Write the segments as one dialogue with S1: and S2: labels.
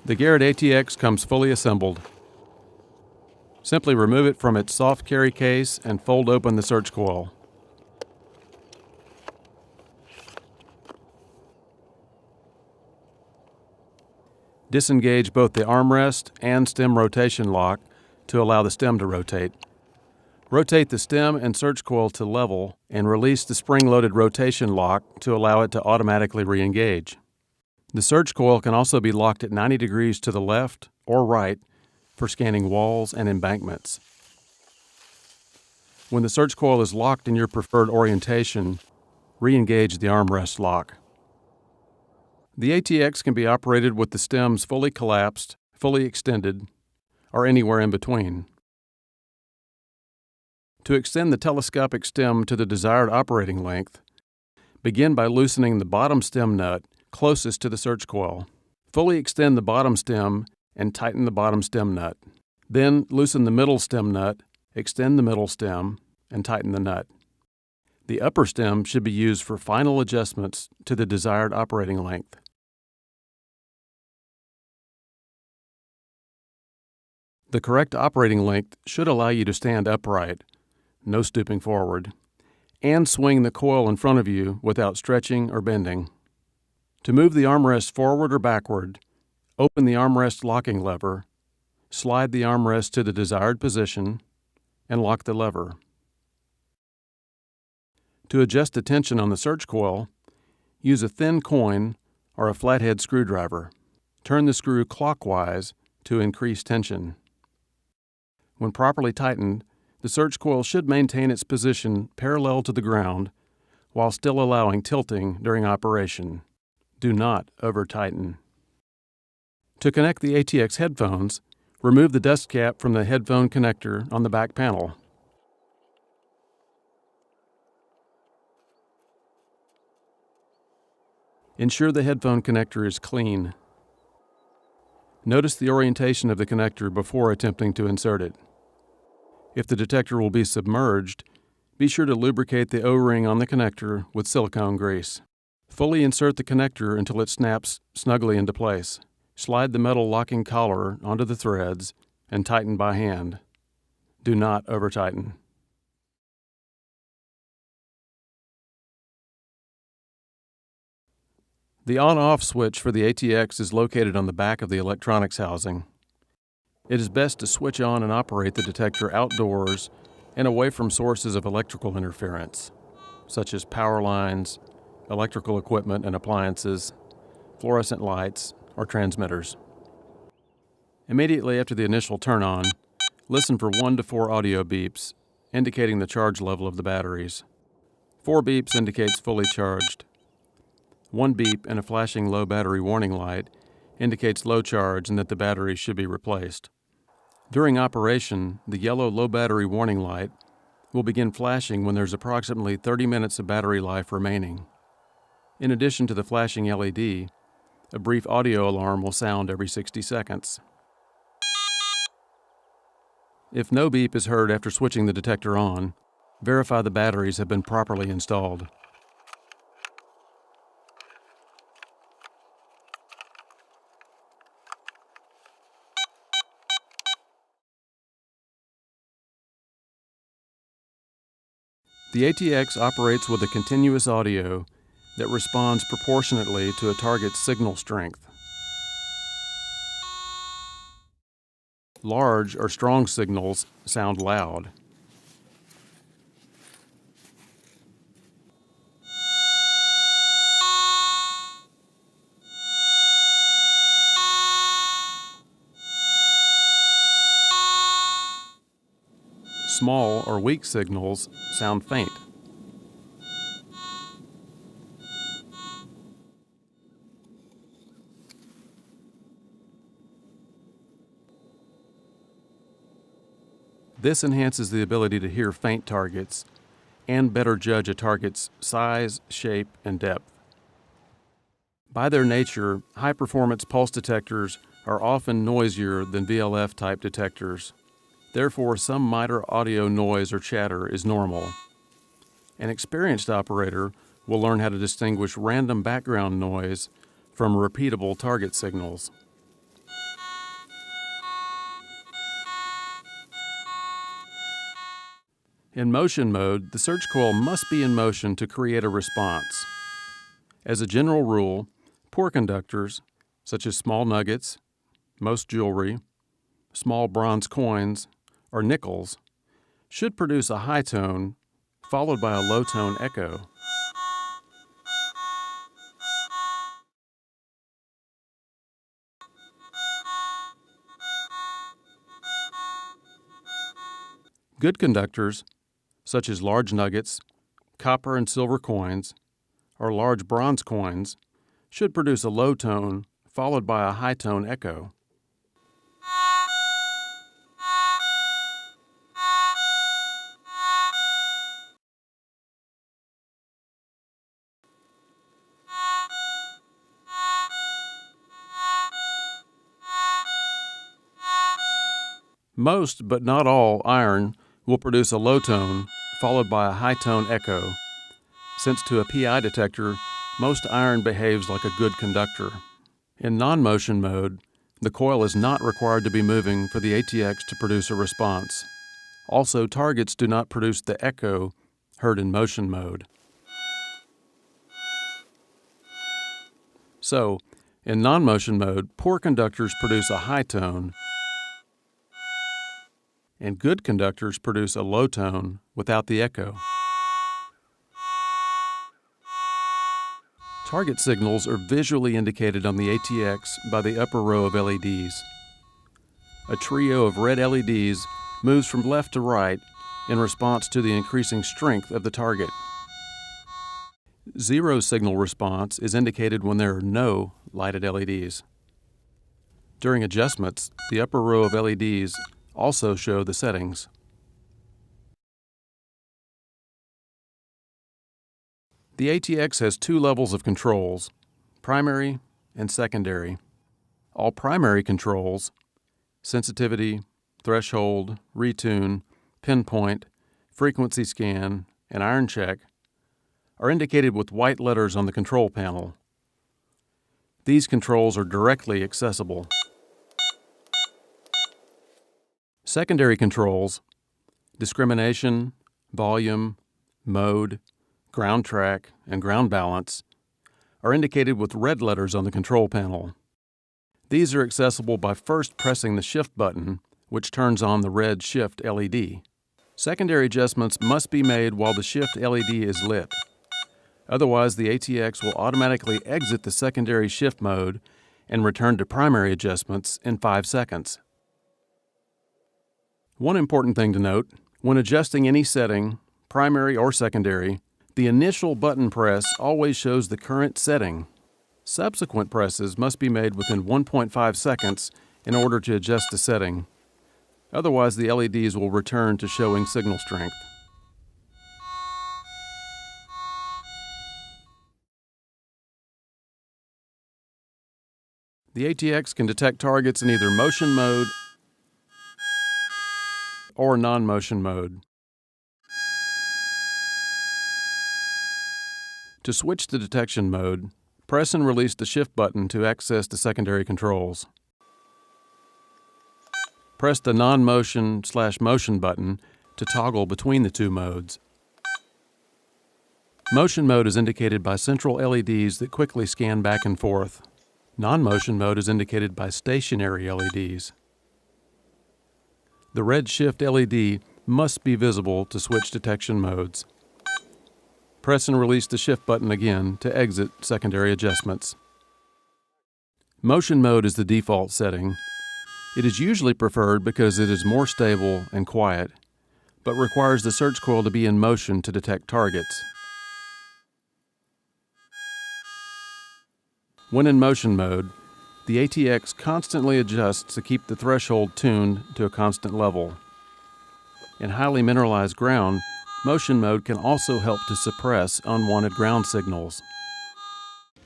S1: The Garrett ATX comes fully assembled. Simply remove it from its soft carry case and fold open the search coil. Disengage both the armrest and stem rotation lock to allow the stem to rotate. Rotate the stem and search coil to level and release the spring-loaded rotation lock to allow it to automatically re-engage. The search coil can also be locked at 90 degrees to the left or right for scanning walls and embankments. When the search coil is locked in your preferred orientation, re-engage the armrest lock. The ATX can be operated with the stems fully collapsed, fully extended, or anywhere in between. To extend the telescopic stem to the desired operating length, begin by loosening the bottom stem nut closest to the search coil. Fully extend the bottom stem and tighten the bottom stem nut. Then loosen the middle stem nut, extend the middle stem, and tighten the nut. The upper stem should be used for final adjustments to the desired operating length. The correct operating length should allow you to stand upright, no stooping forward, and swing the coil in front of you without stretching or bending. To move the armrest forward or backward, open the armrest locking lever, slide the armrest to the desired position, and lock the lever. To adjust the tension on the search coil, use a thin coin or a flathead screwdriver. Turn the screw clockwise to increase tension. When properly tightened, the search coil should maintain its position parallel to the ground while still allowing tilting during operation. Do not over-tighten. To connect the ATX headphones, remove the dust cap from the headphone connector on the back panel. Ensure the headphone connector is clean. Notice the orientation of the connector before attempting to insert it. If the detector will be submerged, be sure to lubricate the O-ring on the connector with silicone grease. Fully insert the connector until it snaps snugly into place. Slide the metal locking collar onto the threads and tighten by hand. Do not over-tighten. The on-off switch for the ATX is located on the back of the electronics housing. It is best to switch on and operate the detector outdoors and away from sources of electrical interference, such as power lines, electrical equipment and appliances, fluorescent lights, or transmitters. Immediately after the initial turn-on, listen for 1 to 4 audio beeps, indicating the charge level of the batteries. 4 beeps indicates fully charged. 1 beep and a flashing low battery warning light indicates low charge and that the battery should be replaced. During operation, the yellow low battery warning light will begin flashing when there's approximately 30 minutes of battery life remaining. In addition to the flashing LED, a brief audio alarm will sound every 60 seconds. If no beep is heard after switching the detector on, verify the batteries have been properly installed. The ATX operates with a continuous audio that responds proportionately to a target's signal strength. Large or strong signals sound loud. Small or weak signals sound faint. This enhances the ability to hear faint targets and better judge a target's size, shape, and depth. By their nature, high-performance pulse detectors are often noisier than VLF-type detectors. Therefore, some minor audio noise or chatter is normal. An experienced operator will learn how to distinguish random background noise from repeatable target signals. In motion mode, the search coil must be in motion to create a response. As a general rule, poor conductors, such as small nuggets, most jewelry, small bronze coins, or nickels, should produce a high tone followed by a low tone echo. Good conductors, such as large nuggets, copper and silver coins, or large bronze coins, should produce a low tone followed by a high tone echo. Most, but not all, iron will produce a low tone followed by a high tone echo, since to a PI detector, most iron behaves like a good conductor. In non-motion mode, the coil is not required to be moving for the ATX to produce a response. Also, targets do not produce the echo heard in motion mode. So, in non-motion mode, poor conductors produce a high tone, and good conductors produce a low tone without the echo. Target signals are visually indicated on the ATX by the upper row of LEDs. A trio of red LEDs moves from left to right in response to the increasing strength of the target. Zero signal response is indicated when there are no lighted LEDs. During adjustments, the upper row of LEDs also show the settings. The ATX has two levels of controls, primary and secondary. All primary controls, sensitivity, threshold, retune, pinpoint, frequency scan, and iron check, are indicated with white letters on the control panel. These controls are directly accessible. Secondary controls, discrimination, volume, mode, ground track, and ground balance, are indicated with red letters on the control panel. These are accessible by first pressing the shift button, which turns on the red shift LED. Secondary adjustments must be made while the shift LED is lit. Otherwise, the ATX will automatically exit the secondary shift mode and return to primary adjustments in 5 seconds. One important thing to note, when adjusting any setting, primary or secondary, the initial button press always shows the current setting. Subsequent presses must be made within 1.5 seconds in order to adjust the setting. Otherwise, the LEDs will return to showing signal strength. The ATX can detect targets in either motion mode or non-motion mode. To switch to detection mode, press and release the shift button to access the secondary controls. Press the non-motion/motion button to toggle between the two modes. Motion mode is indicated by central LEDs that quickly scan back and forth. Non-motion mode is indicated by stationary LEDs. The red shift LED must be visible to switch detection modes. Press and release the shift button again to exit secondary adjustments. Motion mode is the default setting. It is usually preferred because it is more stable and quiet, but requires the search coil to be in motion to detect targets. When in motion mode, the ATX constantly adjusts to keep the threshold tuned to a constant level. In highly mineralized ground, motion mode can also help to suppress unwanted ground signals.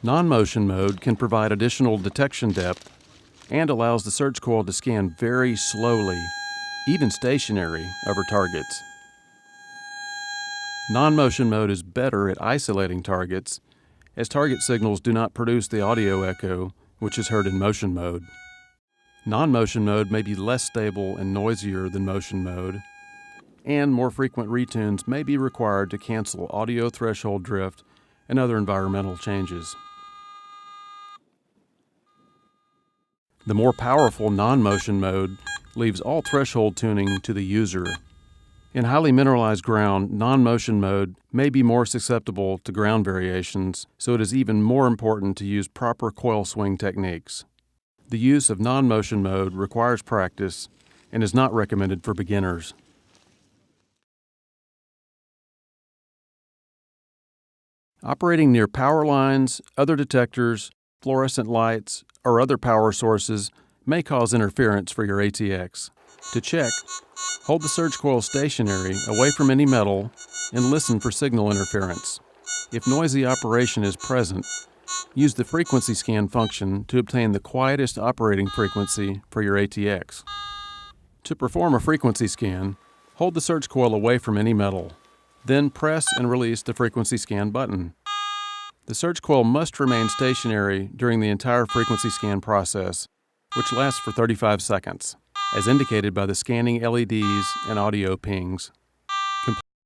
S1: Non-motion mode can provide additional detection depth and allows the search coil to scan very slowly, even stationary, over targets. Non-motion mode is better at isolating targets, as target signals do not produce the audio echo which is heard in motion mode. Non-motion mode may be less stable and noisier than motion mode, and more frequent retunes may be required to cancel audio threshold drift and other environmental changes. The more powerful non-motion mode leaves all threshold tuning to the user. In highly mineralized ground, non-motion mode may be more susceptible to ground variations, so it is even more important to use proper coil swing techniques. The use of non-motion mode requires practice and is not recommended for beginners. Operating near power lines, other detectors, fluorescent lights, or other power sources may cause interference for your ATX. To check, hold the surge coil stationary away from any metal and listen for signal interference. If noisy operation is present, use the frequency scan function to obtain the quietest operating frequency for your ATX. To perform a frequency scan, hold the surge coil away from any metal. Then press and release the frequency scan button. The surge coil must remain stationary during the entire frequency scan process, which lasts for 35 seconds, as indicated by the scanning LEDs and audio pings.